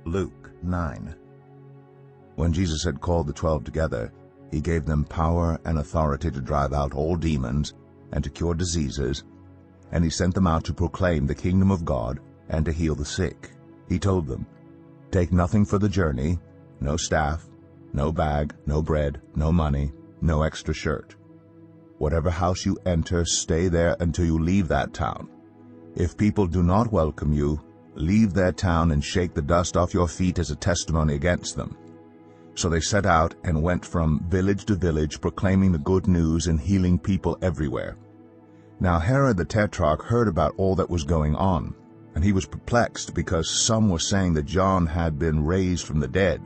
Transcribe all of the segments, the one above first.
Luke 9. When Jesus had called the 12 together, he gave them power and authority to drive out all demons and to cure diseases, and he sent them out to proclaim the kingdom of God and to heal the sick. He told them, "Take nothing for the journey, no staff, no bag, no bread, no money, no extra shirt. Whatever house you enter, stay there until you leave that town. If people do not welcome you, leave their town and shake the dust off your feet as a testimony against them." So they set out and went from village to village, proclaiming the good news and healing people everywhere. Now Herod the tetrarch heard about all that was going on, and he was perplexed because some were saying that John had been raised from the dead,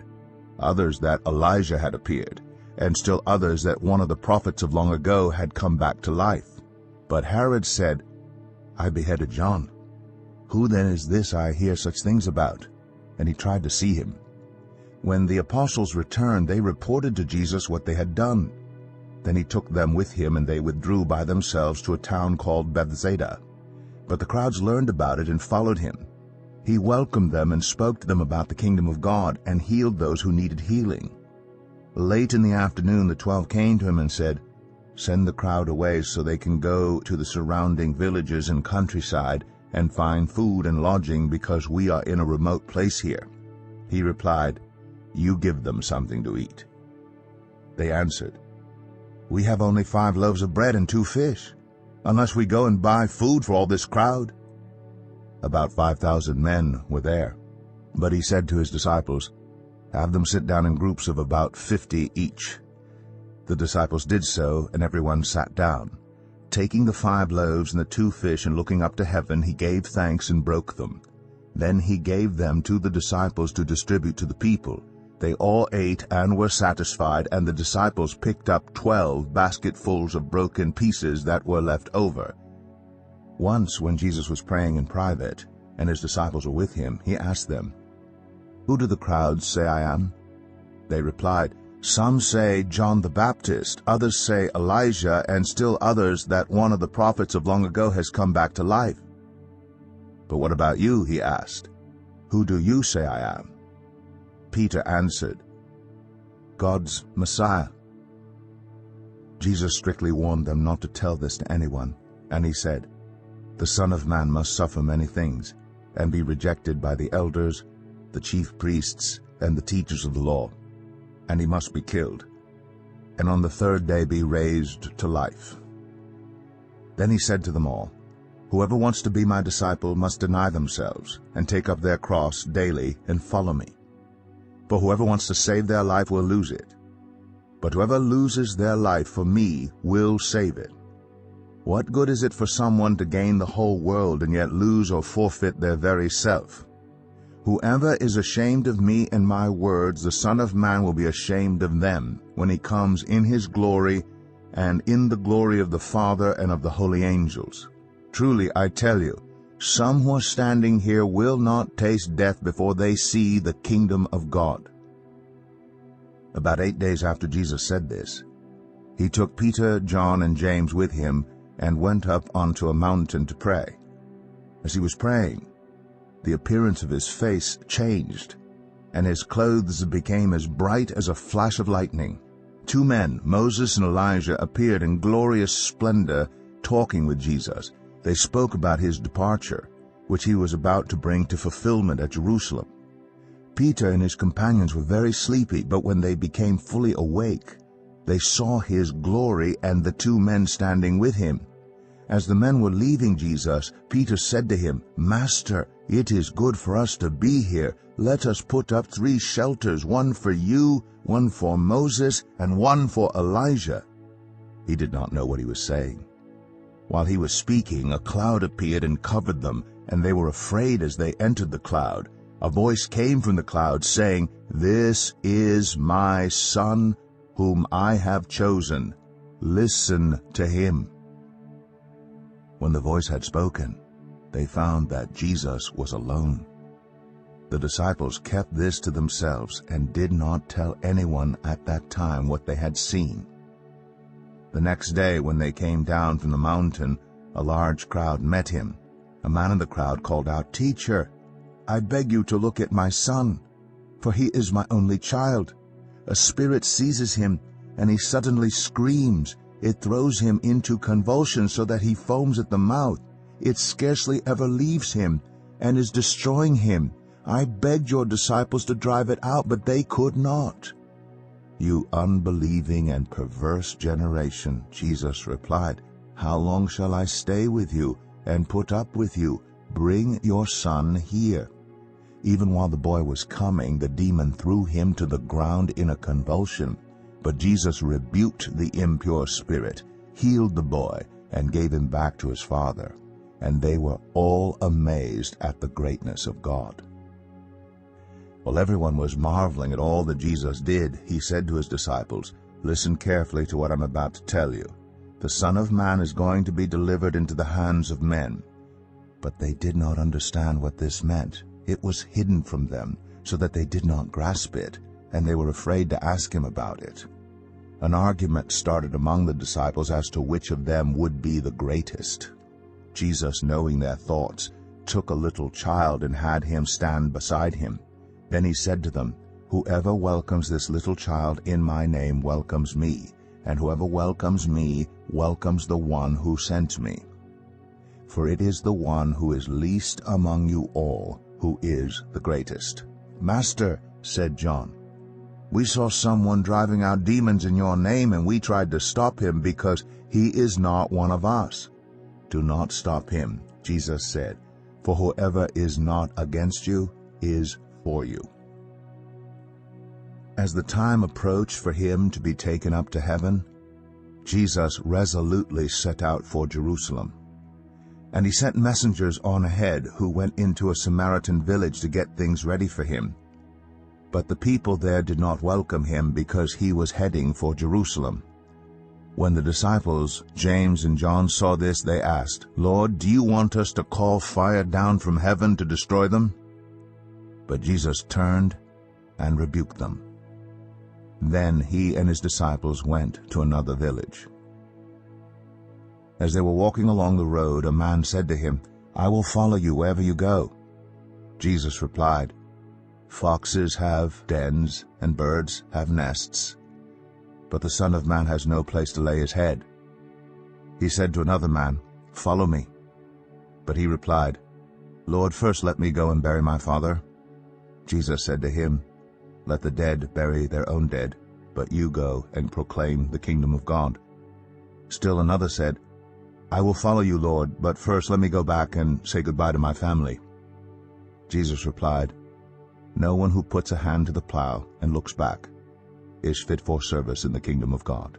others that Elijah had appeared, and still others that one of the prophets of long ago had come back to life. But Herod said, "I beheaded John. Who then is this I hear such things about?" And he tried to see him. When the apostles returned, they reported to Jesus what they had done. Then he took them with him, and they withdrew by themselves to a town called Bethsaida. But the crowds learned about it and followed him. He welcomed them and spoke to them about the kingdom of God and healed those who needed healing. Late in the afternoon, the 12 came to him and said, "Send the crowd away so they can go to the surrounding villages and countryside and find food and lodging, because we are in a remote place here." He replied, "You give them something to eat." They answered, "We have only 5 loaves of bread and 2 fish, unless we go and buy food for all this crowd." About 5,000 men were there. But he said to his disciples, "Have them sit down in groups of about 50 each." The disciples did so, and everyone sat down. Taking the 5 loaves and the 2 fish and looking up to heaven, he gave thanks and broke them. Then he gave them to the disciples to distribute to the people. They all ate and were satisfied, and the disciples picked up 12 basketfuls of broken pieces that were left over. Once, when Jesus was praying in private, and his disciples were with him, he asked them, "Who do the crowds say I am?" They replied, "Some say John the Baptist, others say Elijah, and still others that one of the prophets of long ago has come back to life." "But what about you?" he asked. "Who do you say I am?" Peter answered, "God's Messiah." Jesus strictly warned them not to tell this to anyone, and he said, "The Son of Man must suffer many things, and be rejected by the elders, the chief priests, and the teachers of the law, and he must be killed, and on the 3rd day be raised to life." Then he said to them all, "Whoever wants to be my disciple must deny themselves, and take up their cross daily and follow me. For whoever wants to save their life will lose it, but whoever loses their life for me will save it. What good is it for someone to gain the whole world and yet lose or forfeit their very self? Whoever is ashamed of me and my words, the Son of Man will be ashamed of them when he comes in his glory and in the glory of the Father and of the holy angels. Truly, I tell you, some who are standing here will not taste death before they see the kingdom of God." About 8 days after Jesus said this, he took Peter, John, and James with him and went up onto a mountain to pray. As he was praying, the appearance of his face changed, and his clothes became as bright as a flash of lightning. 2 men, Moses and Elijah, appeared in glorious splendor, talking with Jesus. They spoke about his departure, which he was about to bring to fulfillment at Jerusalem. Peter and his companions were very sleepy, but when they became fully awake, they saw his glory and the 2 men standing with him. As the men were leaving Jesus, Peter said to him, "Master, it is good for us to be here. Let us put up 3 shelters, one for you, one for Moses, and one for Elijah." He did not know what he was saying. While he was speaking, a cloud appeared and covered them, and they were afraid as they entered the cloud. A voice came from the cloud saying, "This is my Son, whom I have chosen. Listen to him." When the voice had spoken, they found that Jesus was alone. The disciples kept this to themselves and did not tell anyone at that time what they had seen. The next day, when they came down from the mountain, a large crowd met him. A man in the crowd called out, "Teacher, I beg you to look at my son. for he is my only child. A spirit seizes him, and he suddenly screams. It throws him into convulsions so that he foams at the mouth. It scarcely ever leaves him, and is destroying him. I begged your disciples to drive it out, but they could not." "You unbelieving and perverse generation," Jesus replied, "how long shall I stay with you and put up with you? Bring your son here." Even while the boy was coming, the demon threw him to the ground in a convulsion. But Jesus rebuked the impure spirit, healed the boy, and gave him back to his father. And they were all amazed at the greatness of God. While everyone was marveling at all that Jesus did, he said to his disciples, "Listen carefully to what I'm about to tell you. The Son of Man is going to be delivered into the hands of men." But they did not understand what this meant. It was hidden from them, so that they did not grasp it, and they were afraid to ask him about it. An argument started among the disciples as to which of them would be the greatest. Jesus, knowing their thoughts, took a little child and had him stand beside him. Then he said to them, "Whoever welcomes this little child in my name welcomes me, and whoever welcomes me welcomes the one who sent me. For it is the one who is least among you all who is the greatest." "Master," said John, "we saw someone driving out demons in your name, and we tried to stop him because he is not one of us." "Do not stop him," Jesus said, "for whoever is not against you is for you." As the time approached for him to be taken up to heaven, Jesus resolutely set out for Jerusalem. And he sent messengers on ahead who went into a Samaritan village to get things ready for him. But the people there did not welcome him because he was heading for Jerusalem. When the disciples, James and John, saw this, they asked, "Lord, do you want us to call fire down from heaven to destroy them?" But Jesus turned and rebuked them. Then he and his disciples went to another village. As they were walking along the road, a man said to him, "I will follow you wherever you go." Jesus replied, "Foxes have dens and birds have nests, but the Son of Man has no place to lay his head." He said to another man, "Follow me." But he replied, "Lord, first let me go and bury my father." Jesus said to him, "Let the dead bury their own dead, but you go and proclaim the kingdom of God." Still another said, "I will follow you, Lord, but first let me go back and say goodbye to my family." Jesus replied, "No one who puts a hand to the plow and looks back is fit for service in the kingdom of God."